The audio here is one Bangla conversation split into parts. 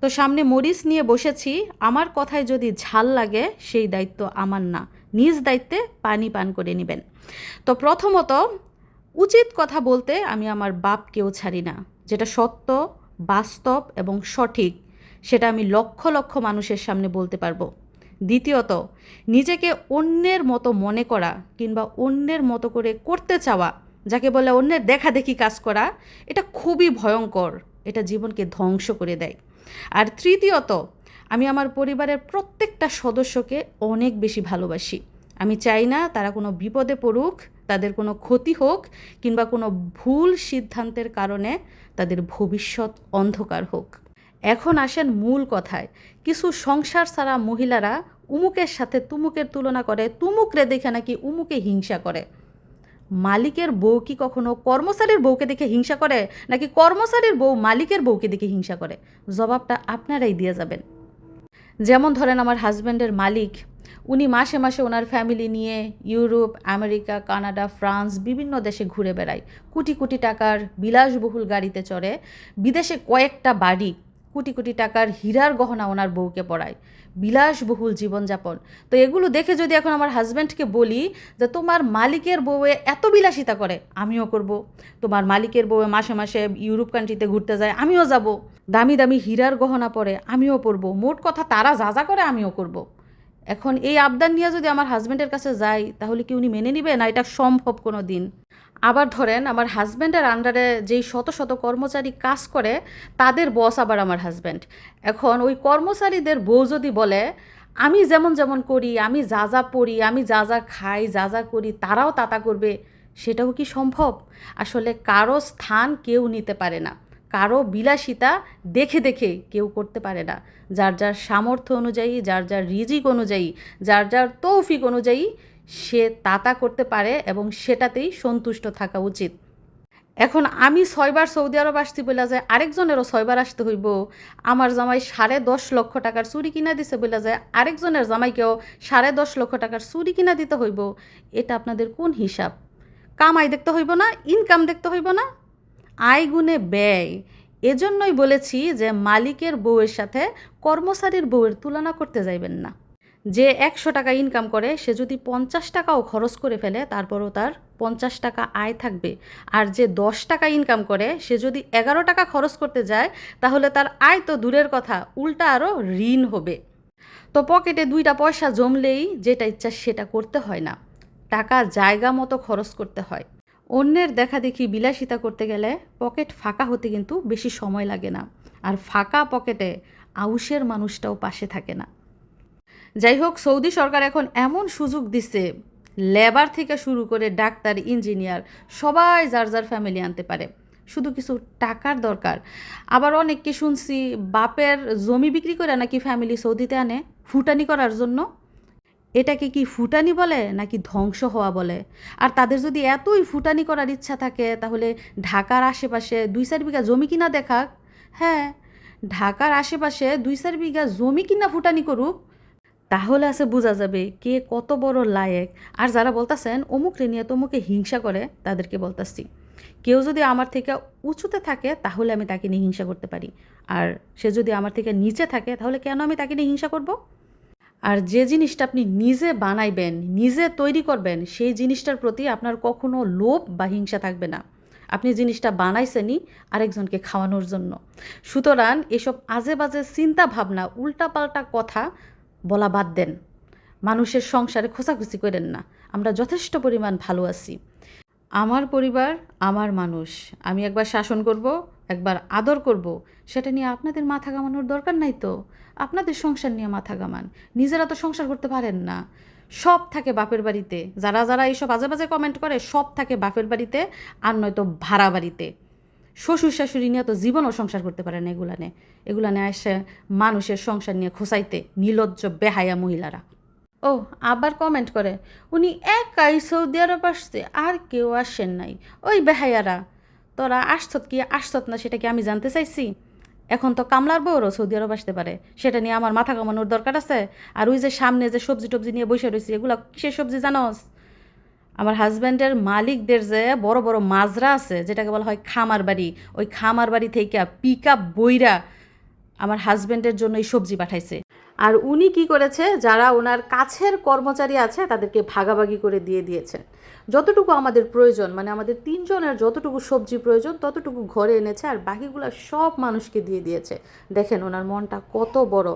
তো সামনে মরিচ নিয়ে বসেছি, আমার কথায় যদি ঝাল লাগে সেই দায়িত্ব আমার না, নিজ দায়িত্বে পানি পান করে নেবেন। তো প্রথমত উচিত কথা বলতে আমি আমার বাপকেও ছাড়ি না, যেটা সত্য, বাস্তব এবং সঠিক, সেটা আমি লক্ষ লক্ষ মানুষের সামনে বলতে পারবো। দ্বিতীয়ত, নিজেকে অন্যের মতো মনে করা কিংবা অন্যের মতো করে করতে চাওয়া, যাকে বলে অন্যের দেখা দেখি কাজ করা, এটা খুবই ভয়ঙ্কর, এটা জীবনকে ধ্বংস করে দেয়। আর তৃতীয়ত, আমি আমার পরিবারের প্রত্যেকটা সদস্যকে অনেক বেশি ভালোবাসি। আমি চাই না তারা কোনো বিপদে পড়ুক, তাদের কোনো ক্ষতি হোক কিংবা কোনো ভুল সিদ্ধান্তের কারণে তাদের ভবিষ্যৎ অন্ধকার হোক। এখন আসেন মূল কথায়। কিছু সংসার ছাড়া মহিলারা উমুকের সাথে তুমুকের তুলনা করে, তুমুকরে দেখে নাকি উমুকে হিংসা করে। মালিকের বউ কি কখনো কর্মচারীর বউকে দেখে হিংসা করে, নাকি কর্মচারীর বউ মালিকের বউকে দেখে হিংসা করে? জবাবটা আপনারাই দিয়ে যাবেন। যেমন ধরেন আমার হাজব্যান্ডের মালিক, উনি মাসে মাসে ওনার ফ্যামিলি নিয়ে ইউরোপ, আমেরিকা, কানাডা, ফ্রান্স বিভিন্ন দেশে ঘুরে বেড়ায়। কোটি কোটি টাকার বিলাসবহুল গাড়িতে চড়ে, বিদেশে কয়েকটা বাড়ি, কোটি কোটি টাকার হীরার গহনা ওনার বউকে পরায়, বিলাসবহুল জীবনযাপন। তো এগুলো দেখে যদি এখন আমার হাজব্যান্ডকে বলি যে তোমার মালিকের বউয়ে এত বিলাসিতা করে, আমিও করব। তোমার মালিকের বউয়ে মাসে মাসে ইউরোপ কান্ট্রিতে ঘুরতে যায়, আমিও যাব। দামি দামি হীরার গহনা পরে, আমিও পরব। মোট কথা তারা যা যা করে আমিও করব। এখন এই আবদার নিয়ে যদি আমার হাজব্যান্ডের কাছে যাই, তাহলে কি উনি মেনে নিবে? না, এটা সম্ভব কোনো দিন। আবার ধরেন আমার হাজব্যান্ডের আন্ডারে যেই শত শত কর্মচারী কাজ করে, তাদের বস আবার আমার হাজব্যান্ড। এখন ওই কর্মচারীদের বউ যদি বলে আমি যেমন যেমন করি, আমি যা যা পড়ি, আমি যা যা খাই, যা যা করি তারাও তা তা করবে, সেটাও কি সম্ভব? আসলে কারো স্থান কেউ নিতে পারে না, কারো বিলাসিতা দেখে দেখে কেউ করতে পারে না। যার যার সামর্থ্য অনুযায়ী, যার যার রিজিক অনুযায়ী, যার যার তৌফিক অনুযায়ী সে তাতা করতে পারে এবং সেটাতেই সন্তুষ্ট থাকা উচিত। এখন আমি 6বার সৌদি আরব আসছি বলে যায় আরেকজনেরও 6বার আসতে হইব? আমার জামাই 10.5 লক্ষ টাকার চুরি কিনা দিছে বলে যায় আরেকজনের জামাইকেও 10.5 লক্ষ টাকার চুরি কিনা দিতে হইব? এটা আপনাদের কোন হিসাব? কামাই দেখতে হইব না? ইনকাম দেখতে হইব না? আয় গুণে ব্যয়। এজন্যই বলেছি যে মালিকের বউয়ের সাথে কর্মচারীর বউয়ের তুলনা করতে যাইবেন না। যে 100 টাকা ইনকাম করে সে যদি 50 টাকাও খরচ করে ফেলে, তারপরও তার 50 টাকা আয় থাকবে। আর যে 10 টাকা ইনকাম করে সে যদি 11 টাকা খরচ করতে যায়, তাহলে তার আয় তো দূরের কথা, উল্টা আরও ঋণ হবে। তো পকেটে 2টা পয়সা জমলেই যেটা ইচ্ছা সেটা করতে হয় না, টাকা জায়গা মতো খরচ করতে হয়। অন্যের দেখা দেখি বিলাসিতা করতে গেলে পকেট ফাঁকা হতে কিন্তু বেশি সময় লাগে না, আর ফাঁকা পকেটে আউশের মানুষটাও পাশে থাকে না। যাই হোক, সৌদি সরকার এখন এমন সুযোগ দিচ্ছে, লেবার থেকে শুরু করে ডাক্তার, ইঞ্জিনিয়ার সবাই যার যার ফ্যামিলি আনতে পারে, শুধু কিছু টাকার দরকার। আবার অনেককে শুনছি বাপের জমি বিক্রি করে নাকি ফ্যামিলি সৌদিতে আনে ফুটানি করার জন্য। এটাকে কি ফুটানি বলে নাকি ধ্বংস হওয়া বলে? আর তাদের যদি এতই ফুটানি করার ইচ্ছা থাকে, তাহলে ঢাকার আশেপাশে 2-4 বিঘা জমি কিনা দেখাক। হ্যাঁ, ঢাকার আশেপাশে 2-4 বিঘা জমি কিনা ফুটানি করুক, তাহলে আছে বোঝা যাবে কে কত বড় লায়েক। আর যারা বলতেছেন অমুক রে নিয়ে তমুকে হিংসা করে, তাদেরকে বলতাছি, কেউ যদি আমার থেকে উঁচুতে থাকে তাহলে আমি তাকে নিয়ে হিংসা করতে পারি, আর সে যদি আমার থেকে নিচে থাকে তাহলে কেন আমি তাকে নিয়ে হিংসা করব? আর যে জিনিসটা আপনি নিজে বানাইবেন, নিজে তৈরি করবেন, সেই জিনিসটার প্রতি আপনার কখনো লোভ বা হিংসা থাকবে না। আপনি জিনিসটা বানাইছেনই আরেকজনকে খাওয়ানোর জন্য। সুতরাং এসব আজে বাজে চিন্তা ভাবনা, উল্টাপাল্টা কথা বলা বাদ দেন। মানুষের সংসারে খোঁচাখুচি করেন না। আমরা যথেষ্ট পরিমাণ ভালো আছি। আমার পরিবার, আমার মানুষ। আমি একবার শাসন করব, একবার আদর করব, সেটা নিয়ে আপনাদের মাথা ঘামানোর দরকার নাই তো। আপনাদের সংসার নিয়ে মাথা ঘামান, নিজেরা তো সংসার করতে পারেন না। সব থাকে বাপের বাড়িতে, যারা যারা এইসব আজে বাজে কমেন্ট করে সব থাকে বাপের বাড়িতে, আর নয়তো ভাড়া বাড়িতে। শ্বশুর শাশুড়ি নিয়ে তো জীবনও সংসার করতে পারে না। এগুলানে এসে মানুষের সংসার নিয়ে খোঁচাইতে নির্লজ্জ বেহায়া মহিলারা। ও, আবার কমেন্ট করে উনি একাই সৌদি আরব আসছে, আর কেউ আসেন নাই। ওই বেহায়ারা, তোরা আসছত কি আসছত না সেটা কি আমি জানতে চাইছি? এখন তো কামলার বউরও সৌদি আরব আসতে পারে, সেটা নিয়ে আমার মাথা কামানোর দরকার আছে? আর ওই যে সামনে যে সবজি টবজি নিয়ে বসে রয়েছি, এগুলো কিসের সবজি জানোস? আমার হাজব্যান্ডের মালিকদের যে বড় বড় মাজরা আছে, যেটাকে বলা হয় খামার বাড়ি, ওই খামার বাড়ি থেকে পিক আপ বইরা আমার হাজব্যান্ডের জন্য এই সবজি পাঠাইছে। আর উনি কি করেছে, যারা ওনার কাছের কর্মচারী আছে তাদেরকে ভাগাভাগি করে দিয়ে দিয়েছেন। যতটুকু আমাদের প্রয়োজন, মানে আমাদের 3 জনের যতটুকু সবজি প্রয়োজন ততটুকু ঘরে এনেছে, আর বাকিগুলো সব মানুষকে দিয়ে দিয়েছে। দেখেন ওনার মনটা কত বড়।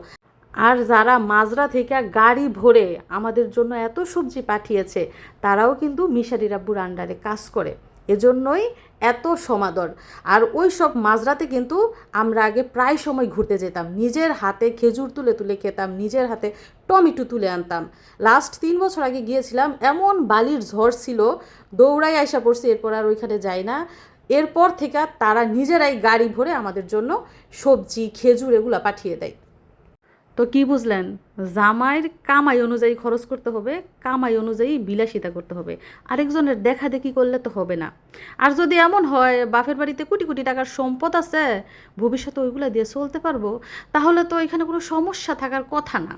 আর যারা মাজরা থেকে গাড়ি ভরে আমাদের জন্য এত সবজি পাঠিয়েছে, তারাও কিন্তু মিশারি রাব্বুর আন্ডারে কাজ করে, এজন্যই এত সমাদর। আর ওই সব মাজরাতে কিন্তু আমরা আগে প্রায় সময় ঘুরতে যেতাম, নিজের হাতে খেজুর তুলে তুলে খেতাম, নিজের হাতে টমেটো তুলে আনতাম। লাস্ট 3 বছর আগে গিয়েছিলাম, এমন বালির ঝড় ছিল, দৌড়াই আইসা পড়ছি, এরপর আর ওইখানে যাই না। এরপর থেকে তারা নিজেরাই গাড়ি ভরে আমাদের জন্য সবজি খেজুর এগুলো পাঠিয়ে দেয়। তো কি বুঝলেন, জামাইয়ের কামাই অনুযায়ী খরচ করতে হবে, কামাই অনুযায়ী বিলাসিতা করতে হবে, আরেকজনের দেখা দেখি করলে তো হবে না। আর যদি এমন হয় বাপের বাড়িতে কোটি কোটি টাকার সম্পদ আছে, ভবিষ্যতে ওইগুলো দিয়ে চলতে পারবো, তাহলে তো এখানে কোনো সমস্যা থাকার কথা না।